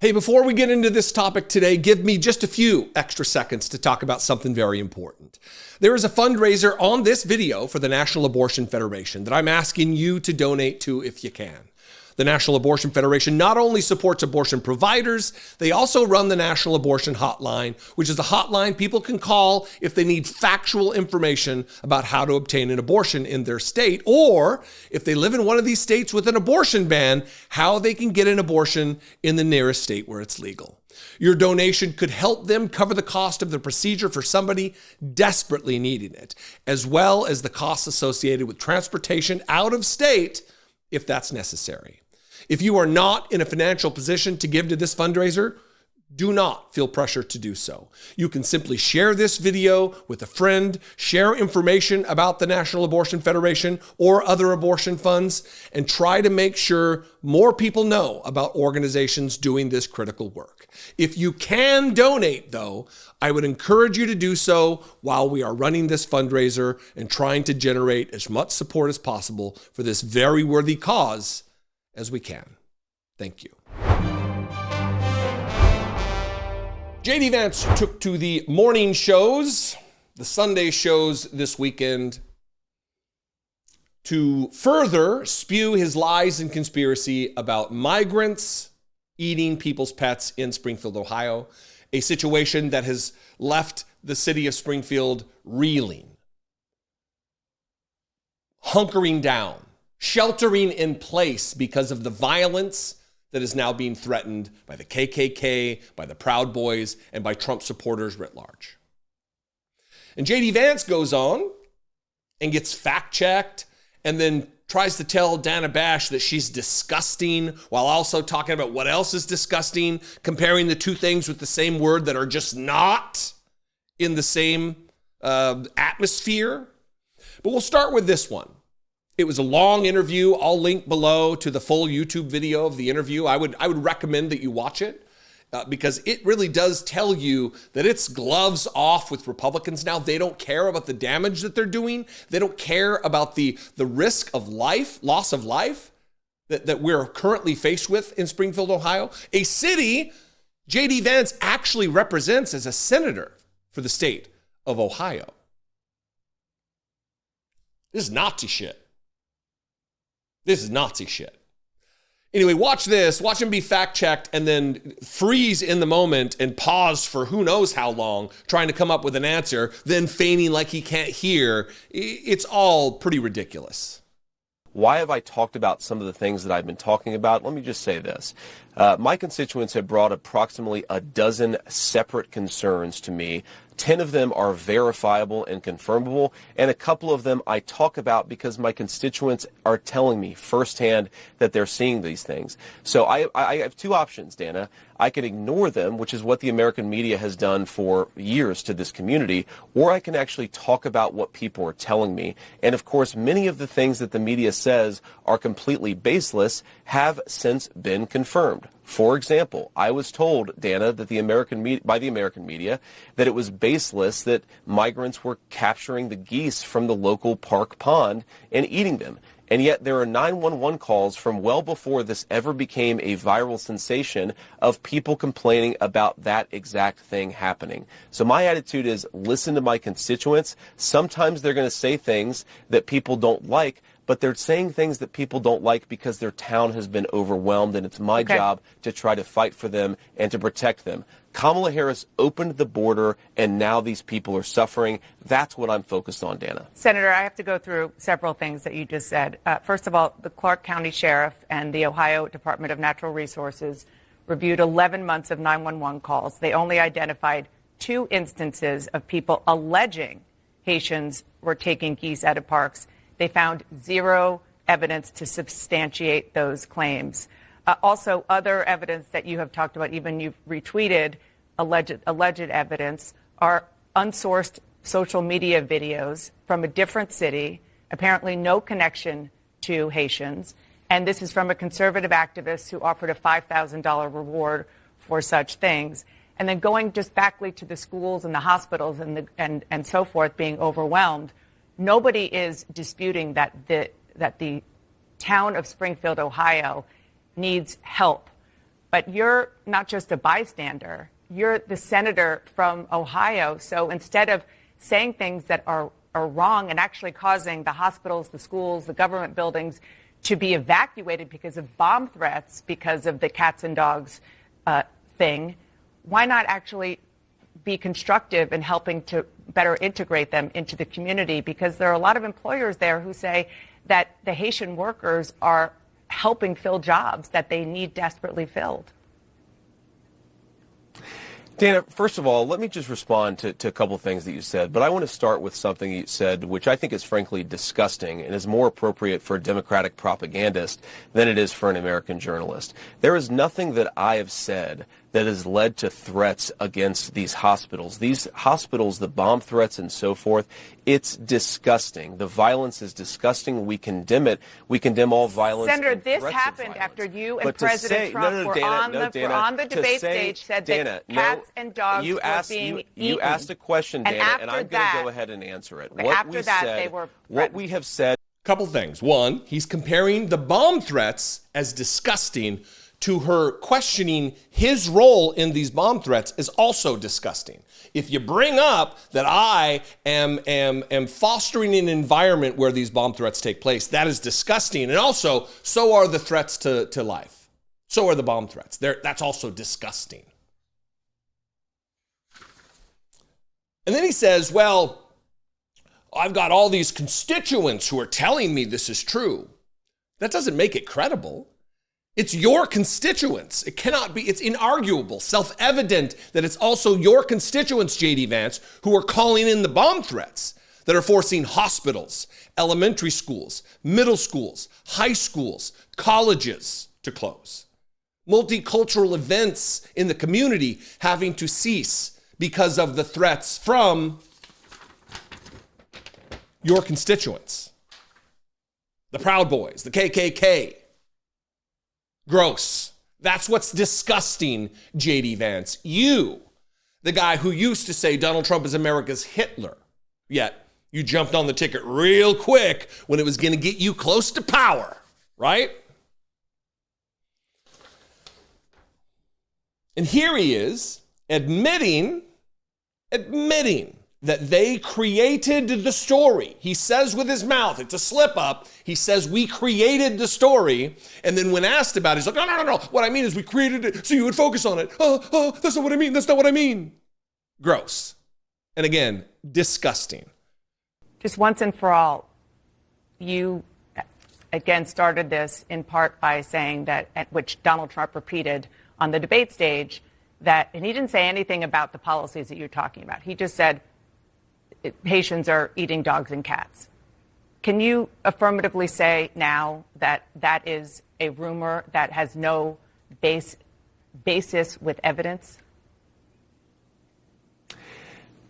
Hey, before we get into this topic today, give me just a few extra seconds to talk about something very important. There is a fundraiser on this video for the National Abortion Federation that I'm asking you to donate to if you can. The National Abortion Federation not only supports abortion providers, they also run the National Abortion Hotline, which is a hotline people can call if they need factual information about how to obtain an abortion in their state, or if they live in one of these states with an abortion ban, how they can get an abortion in the nearest state where it's legal. Your donation could help them cover the cost of the procedure for somebody desperately needing it, as well as the costs associated with transportation out of state if that's necessary. If you are not in a financial position to give to this fundraiser, do not feel pressure to do so. You can simply share this video with a friend, share information about the National Abortion Federation or other abortion funds, and try to make sure more people know about organizations doing this critical work. If you can donate, though, I would encourage you to do so while we are running this fundraiser and trying to generate as much support as possible for this very worthy cause as we can. Thank you. JD Vance took to the morning shows, the Sunday shows this weekend, to further spew his lies and conspiracy about migrants eating people's pets in Springfield, Ohio, a situation that has left the city of Springfield reeling, hunkering down, sheltering in place because of the violence that is now being threatened by the KKK, by the Proud Boys, and by Trump supporters writ large. And JD Vance goes on and gets fact-checked and then tries to tell Dana Bash that she's disgusting while also talking about what else is disgusting, comparing the two things with the same word that are just not in the same atmosphere. But we'll start with this one. It was a long interview. I'll link below to the full YouTube video of the interview. I would recommend that you watch it because it really does tell you that it's gloves off with Republicans now. They don't care about the damage that they're doing. They don't care about the risk of life, loss of life that we're currently faced with in Springfield, Ohio, a city JD Vance actually represents as a senator for the state of Ohio. This is Nazi shit. This is Nazi shit. Anyway, watch this. Watch him be fact-checked and then freeze in the moment and pause for who knows how long, trying to come up with an answer, then feigning like he can't hear. It's all pretty ridiculous. Why have I talked about some of the things that I've been talking about? Let me just say this. My constituents have brought approximately a dozen separate concerns to me. 10 of them are verifiable and confirmable, and a couple of them I talk about because my constituents are telling me firsthand that they're seeing these things. So I have two options, Dana. I can ignore them, which is what the American media has done for years to this community, or I can actually talk about what people are telling me. And of course, many of the things that the media says are completely baseless have since been confirmed. For example, I was told, Dana, that by the American media that it was baseless that migrants were capturing the geese from the local park pond and eating them. And yet there are 911 calls from well before this ever became a viral sensation of people complaining about that exact thing happening. So my attitude is listen to my constituents. Sometimes they're going to say things that people don't like, but they're saying things that people don't like because their town has been overwhelmed, and it's my job to try to fight for them and to protect them. Kamala Harris opened the border, and now these people are suffering. That's what I'm focused on, Dana. Senator, I have to go through several things that you just said. First of all, the Clark County Sheriff and the Ohio Department of Natural Resources reviewed 11 months of 911 calls. They only identified 2 instances of people alleging Haitians were taking geese out of parks. They found 0 evidence to substantiate those claims. Also, other evidence that you have talked about, even you've retweeted alleged evidence, are unsourced social media videos from a different city, apparently no connection to Haitians. And this is from a conservative activist who offered a $5,000 reward for such things. And then going just backly to the schools and the hospitals and so forth being overwhelmed, nobody is disputing that the town of Springfield, Ohio, needs help. But you're not just a bystander. You're the senator from Ohio. So instead of saying things that are wrong and actually causing the hospitals, the schools, the government buildings to be evacuated because of bomb threats, because of the cats and dogs thing, why not actually be constructive in helping to better integrate them into the community? Because there are a lot of employers there who say that the Haitian workers are helping fill jobs that they need desperately filled. Dana, first of all, let me just respond to a couple of things that you said. But I want to start with something you said, which I think is frankly disgusting and is more appropriate for a Democratic propagandist than it is for an American journalist. There is nothing that I have said that has led to threats against these hospitals. These hospitals, the bomb threats and so forth, it's disgusting. The violence is disgusting. We condemn it. We condemn all violence. Senator, this happened after you and President Trump were on the debate stage, said that cats and dogs were being eaten. You asked a question, Dana, and I'm going to go ahead and answer it. What we have said. Couple things. One, he's comparing the bomb threats as disgusting to her questioning his role in these bomb threats is also disgusting. If you bring up that I am fostering an environment where these bomb threats take place, that is disgusting. And also, so are the threats to life. So are the bomb threats. That's also disgusting. And then he says, well, I've got all these constituents who are telling me this is true. That doesn't make it credible. It's your constituents. It cannot be, it's inarguable, self-evident that it's also your constituents, JD Vance, who are calling in the bomb threats that are forcing hospitals, elementary schools, middle schools, high schools, colleges to close. Multicultural events in the community having to cease because of the threats from your constituents. The Proud Boys, the KKK. Gross. That's what's disgusting, JD Vance. You, the guy who used to say Donald Trump is America's Hitler, yet you jumped on the ticket real quick when it was going to get you close to power, right? And here he is admitting that they created the story. He says with his mouth, it's a slip up. He says, we created the story. And then when asked about it, he's like, no. What I mean is we created it so you would focus on it. Oh, that's not what I mean. That's not what I mean. Gross. And again, disgusting. Just once and for all, you again started this in part by saying that, which Donald Trump repeated on the debate stage, that, and he didn't say anything about the policies that you're talking about. He just said, Haitians are eating dogs and cats. Can you affirmatively say now that that is a rumor that has no basis with evidence?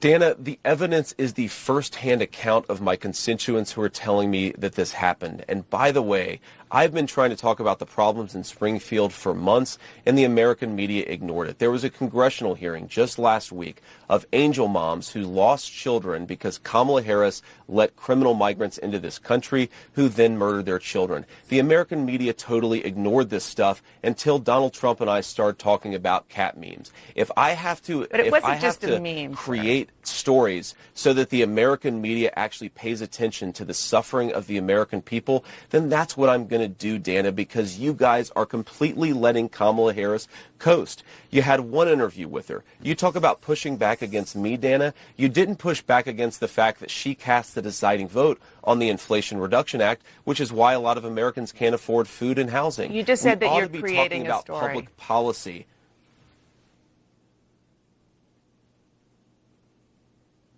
Dana, the evidence is the first-hand account of my constituents who are telling me that this happened. And by the way, I've been trying to talk about the problems in Springfield for months, and the American media ignored it. There was a congressional hearing just last week of angel moms who lost children because Kamala Harris let criminal migrants into this country who then murdered their children. The American media totally ignored this stuff until Donald Trump and I started talking about cat memes. If I have to, create stories so that the American media actually pays attention to the suffering of the American people, then that's what I'm going to do, Dana, because you guys are completely letting Kamala Harris coast. You had one interview with her. You talk about pushing back against me, Dana. You didn't push back against the fact that she cast the deciding vote on the Inflation Reduction Act, which is why a lot of Americans can't afford food and housing. You just said that you're creating a story. Public policy.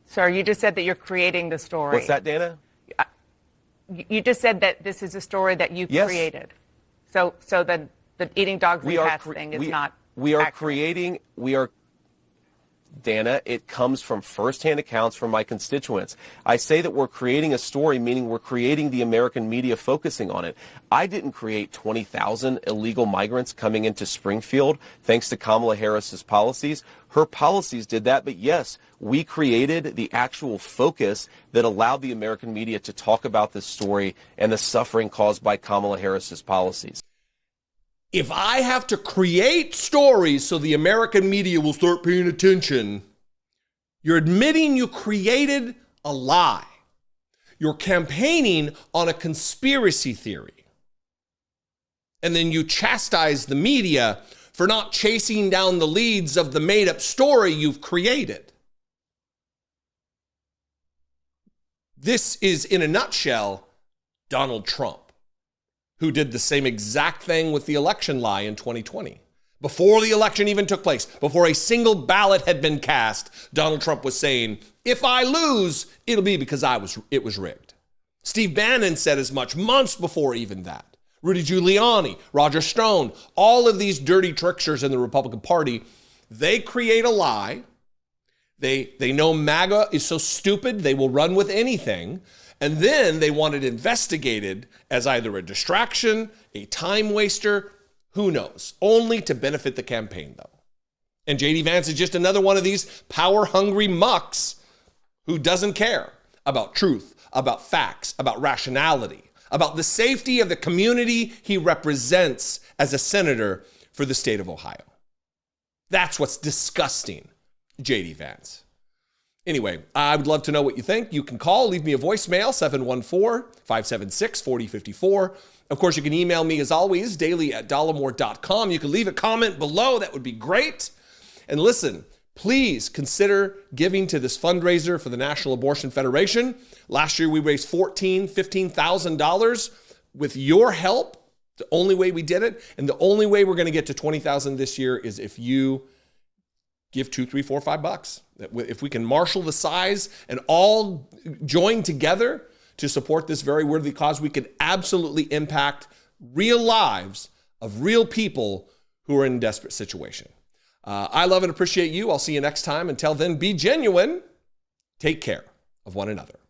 Sir, you just said that you're creating the story. What's that, Dana? You just said that this is a story that you created. So the eating dogs and cats thing is not accurate. Dana, it comes from firsthand accounts from my constituents. I say that we're creating a story, meaning we're creating the American media focusing on it. I didn't create 20,000 illegal migrants coming into Springfield thanks to Kamala Harris's policies. Her policies did that, but yes, we created the actual focus that allowed the American media to talk about this story and the suffering caused by Kamala Harris's policies. If I have to create stories so the American media will start paying attention, you're admitting you created a lie. You're campaigning on a conspiracy theory. And then you chastise the media for not chasing down the leads of the made-up story you've created. This is, in a nutshell, Donald Trump, who did the same exact thing with the election lie in 2020. Before the election even took place, before a single ballot had been cast, Donald Trump was saying, if I lose, it'll be because it was rigged. Steve Bannon said as much months before even that. Rudy Giuliani, Roger Stone, all of these dirty tricksters in the Republican Party, they create a lie. They know MAGA is so stupid, they will run with anything. And then they want it investigated as either a distraction, a time waster, who knows, only to benefit the campaign, though. And JD Vance is just another one of these power-hungry mucks who doesn't care about truth, about facts, about rationality, about the safety of the community he represents as a senator for the state of Ohio. That's what's disgusting, JD Vance. Anyway, I would love to know what you think. You can call, leave me a voicemail, 714-576-4054. Of course, you can email me as always, daily@dollemore.com. You can leave a comment below. That would be great. And listen, please consider giving to this fundraiser for the National Abortion Federation. Last year, we raised $15,000 with your help. The only way we did it. And the only way we're going to get to $20,000 this year is if you give $2, $3, $4, $5. If we can marshal the size and all join together to support this very worthy cause, we can absolutely impact real lives of real people who are in a desperate situation. I love and appreciate you. I'll see you next time. Until then, be genuine. Take care of one another.